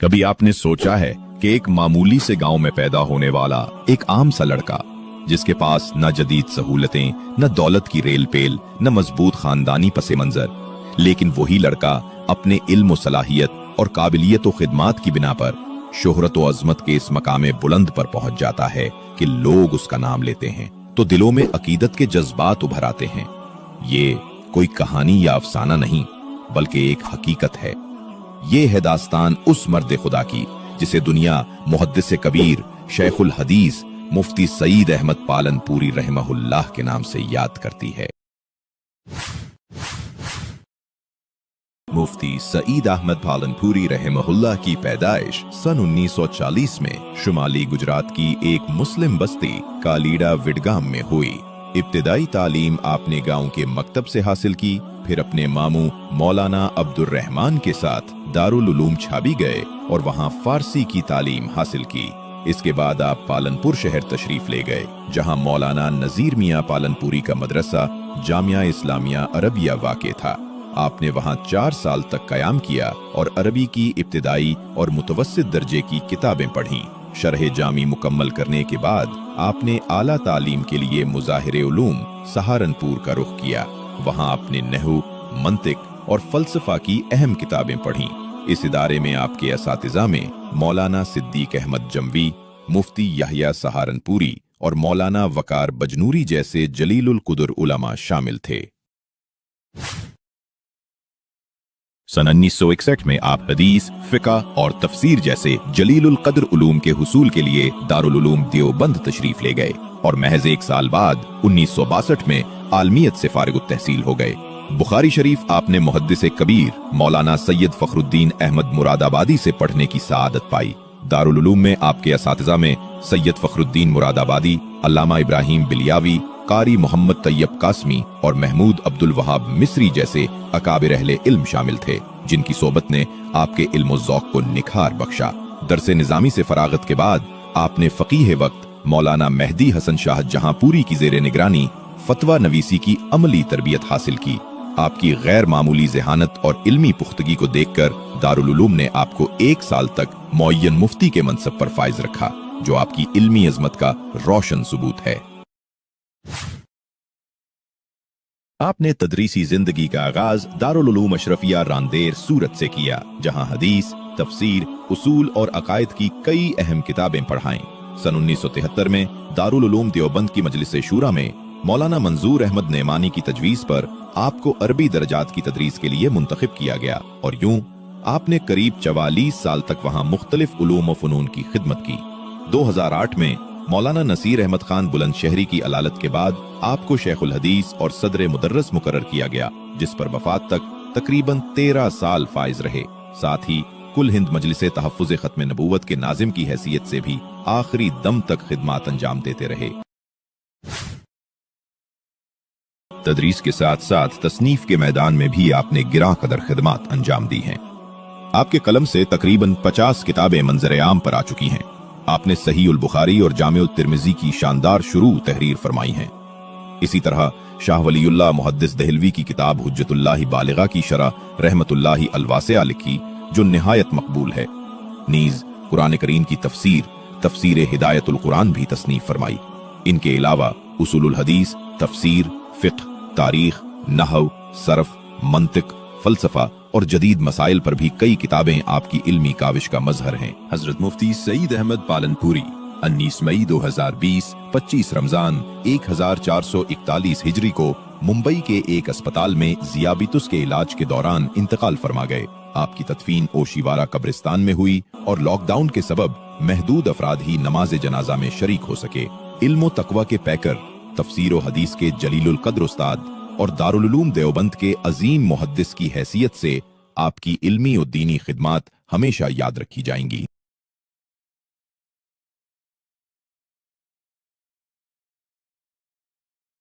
कभी आपने सोचा है कि एक मामूली से गांव में पैदा होने वाला एक आम सा लड़का, जिसके पास न जदीद सहूलतें, न दौलत की रेल पेल, न मजबूत खानदानी पसे मंजर, लेकिन वही लड़का अपने इल्म व सलाहियत और काबिलियत व खिदमात की बिना पर शोहरत व अजमत के इस मकामे बुलंद पर पहुंच जाता है कि लोग उसका नाम लेते हैं तो दिलों में अकीदत के जज्बात उभर आते हैं। ये कोई कहानी या अफसाना नहीं, बल्कि एक हकीकत है। ये है दास्तान उस मर्द खुदा की जिसे दुनिया मुहद्दिस कबीर शेखुल हदीस मुफ्ती सईद अहमद पालनपुरी रहमहुल्लाह के नाम से याद करती है। मुफ्ती सईद अहमद पालनपुरी रहमहुल्लाह की पैदाइश सन 1940 में शुमाली गुजरात की एक मुस्लिम बस्ती कालीड़ा विडगाम में हुई। इब्तिदाई तालीम आपने गांव के मकतब से हासिल की, फिर अपने मामू मौलाना अब्दुर रहमान के साथ दारुल उलूम छाबी गए और वहां फारसी की तालीम हासिल की। इसके बाद आप पालनपुर शहर तशरीफ ले गए, जहां मौलाना नजीर मियां पालनपुरी का मदरसा जामिया इस्लामिया अरबिया वाक़े था। आपने वहां 4 साल तक कयाम किया और अरबी की इब्तिदाई और मुतवस्सित दर्जे की किताबें पढ़ीं। शरह जामी मुकम्मल करने के बाद आपने आला तालीम के लिए मुज़ाहिर उलूम सहारनपुर का रुख किया। वहां आपने नहू, मंतिक और फलसफा की अहम किताबें पढ़ीं। इस इदारे में आपके असातिज़ा में मौलाना सिद्दीक अहमद जमवी, मुफ्ती यहया सहारनपुरी और मौलाना वकार बजनूरी जैसे जलीलुल कुदर उलमा शामिल थे। सन 1961 में आप हदीस, फिका और तफसीर जैसे जलीलुल कद्र उलूम के हुसूल के लिए दारुल उलूम देवबंद तशरीफ ले गए और महज 1 साल बाद 1962 में आलमियत से फारिग तहसील हो गए। बुखारी शरीफ आपने मुहद्दिस कबीर मौलाना सैयद फखरुद्दीन अहमद मुरादाबादी से पढ़ने की सआदत पाई। दारुल उलूम में आपके असातिज़ा में सैयद फखरुद्दीन मुरादाबादी, अल्लामा इब्राहिम बिलियावी, कारी मोहम्मद तैयब कासमी और महमूद अब्दुल वहाब मिस्री जैसे अकाबिर अहले इल्म शामिल थे, जिनकी सोबत ने आपके इल्म ज़ौक़ को निखार बख्शा। दरसे निज़ामी से फरागत के बाद आपने फ़क़ीह वक्त मौलाना मेहदी हसन शाह जहांपुरी की ज़ेरे निगरानी फतवा नवीसी की अमली तरबियत हासिल की। आपकी गैर मामूली ज़हानत और इल्मी पुख्तगी को देखकर दारुल उलूम ने आपको 1 साल तक मुअय्यन मुफ्ती के मनसब पर फाइज रखा, जो आपकी इल्मी अज़मत का रोशन सबूत है। आपने तदरीसी जिंदगी का आगाज दारुल उलूम अशरफिया रांदेर सूरत से किया, जहां हदीस, तफसीर, उसूल और अकायद की कई अहम किताबें पढ़ाईं। सन 1973 में दारुल उलूम देवबंद की मजलिस शूरा में मौलाना मंजूर अहमद नेमानी की तजवीज़ पर आपको अरबी दर्जात की तदरीस के लिए मुंतखब किया गया और यूं आपने करीब 44 साल तक वहां मुख्तलिफ उलूम व फ़नून की खिदमत की। 2008 में मौलाना नसीर अहमद खान बुलंदशहरी की अलालत के बाद आपको शेखुल हदीस और सदर मुदर्रस मुकर्रर किया गया, जिस पर वफात तक तकरीबन 13 साल फाइज रहे। साथ ही कुल हिंद मजलिसे तहफ़्फ़ुज़ ख़त्म नबूवत के नाजिम की हैसियत से भी आखिरी दम तक खिदमात अंजाम देते रहे। तदरीस के साथ साथ तसनीफ के मैदान में भी आपने गिरां कदर खिदमात अंजाम दी हैं। आपके कलम से तकरीबन 50 किताबें मंजर आम पर आ चुकी हैं। आपने सहीहुल बुखारी और जामिउत तिर्मिज़ी की शानदार शुरू तहरीर फरमाई हैं। इसी तरह शाह वलीउल्लाह मुहद्दिस दहलवी की किताब हुज्जतुल्लाह बालिगा की शरह रहमतुल्लाह अलवासिया लिखी, जो निहायत मकबूल है। नीज कुरान करीम की तफसीर हिदायतुल कुरान भी तसनीफ फरमाई। इनके अलावा उसूलुल हदीस, तफसीर, फिक्ह, तारीख, नहव, सरफ, मंतिक, फलसफा और जदीद मसाइल पर भी कई किताबें आपकी इल्मी काविश का मजहर हैं। हजरत मुफ्ती सईद अहमद पालनपुरी 19 मई 2020, 25 रमजान 1441 हिजरी को मुंबई के एक अस्पताल में ज़ियाबितुस के इलाज के दौरान इंतकाल फरमा गए। आपकी तदफीन ओशीवारा कब्रिस्तान में हुई और लॉकडाउन के सबब महदूद अफराद ही नमाज जनाजा में शरीक हो सके। इल्म तकवा के पैकर, तफसीर व हदीस के जलीलुल कद्र उस्ताद और दारुल उलूम देवबंद के अजीम मुहद्दिस की हैसियत से आपकी इल्मी और दीनी खिदमात हमेशा याद रखी जाएंगी।